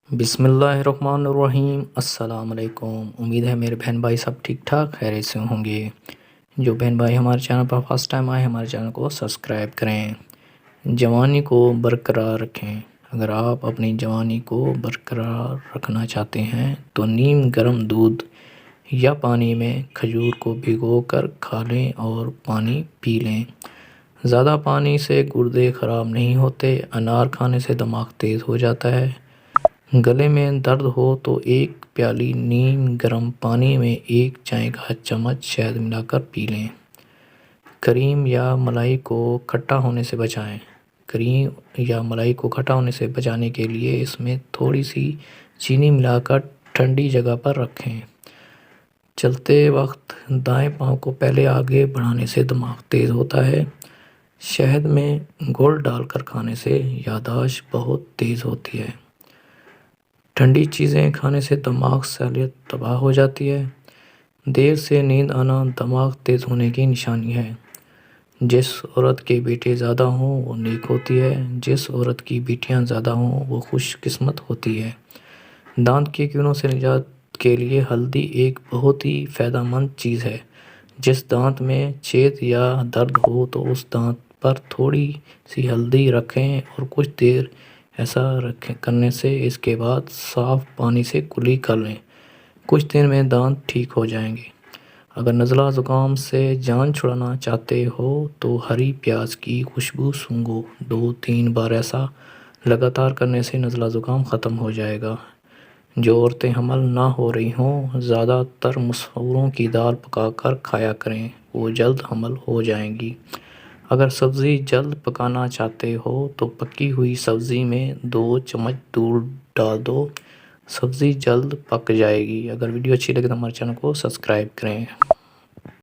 بسم اللہ الرحمن الرحیم۔ السلام علیکم۔ امید ہے میرے بہن بھائی سب ٹھیک ٹھاک خیریت سے ہوں گے۔ جو بہن بھائی ہمارے چینل پر فرسٹ ٹائم آئے ہمارے چینل کو سبسکرائب کریں، جوانی کو برقرار رکھیں۔ اگر آپ اپنی جوانی کو برقرار رکھنا چاہتے ہیں تو نیم گرم دودھ یا پانی میں کھجور کو بھگو کر کھا لیں اور پانی پی لیں۔ زیادہ پانی سے گردے خراب نہیں ہوتے۔ انار کھانے سے دماغ تیز ہو جاتا ہے۔ گلے میں درد ہو تو ایک پیالی نیم گرم پانی میں 1 چائے کا چمچ شہد ملا کر پی لیں۔ کریم یا ملائی کو کھٹا ہونے سے بچائیں۔ کریم یا ملائی کو کھٹا ہونے سے بچانے کے لیے اس میں تھوڑی سی چینی ملا کر ٹھنڈی جگہ پر رکھیں۔ چلتے وقت دائیں پاؤں کو پہلے آگے بڑھانے سے دماغ تیز ہوتا ہے۔ شہد میں گڑ ڈال کر کھانے سے یادداشت بہت تیز ہوتی ہے۔ ٹھنڈی چیزیں کھانے سے دماغ صلاحیت تباہ ہو جاتی ہے۔ دیر سے نیند آنا دماغ تیز ہونے کی نشانی ہے۔ جس عورت کے بیٹے زیادہ ہوں وہ نیک ہوتی ہے۔ جس عورت کی بیٹیاں زیادہ ہوں وہ خوش قسمت ہوتی ہے۔ دانت کے کیڑوں سے نجات کے لیے ہلدی ایک بہت ہی فائدہ مند چیز ہے۔ جس دانت میں چھید یا درد ہو تو اس دانت پر تھوڑی سی ہلدی رکھیں اور کچھ دیر ایسا کرنے سے اس کے بعد صاف پانی سے کلی کر لیں۔ کچھ دن میں دانت ٹھیک ہو جائیں گے۔ اگر نزلہ زکام سے جان چھڑانا چاہتے ہو تو ہری پیاز کی خوشبو سونگھو۔ 2-3 بار ایسا لگاتار کرنے سے نزلہ زکام ختم ہو جائے گا۔ جو عورتیں حامل نہ ہو رہی ہوں زیادہ تر مسوروں کی دال پکا کر کھایا کریں، وہ جلد حامل ہو جائیں گی۔ اگر سبزی جلد پکانا چاہتے ہو تو پکی ہوئی سبزی میں 2 چمچ دودھ ڈال دو، سبزی جلد پک جائے گی۔ اگر ویڈیو اچھی لگے تو ہمارے چینل کو سبسکرائب کریں۔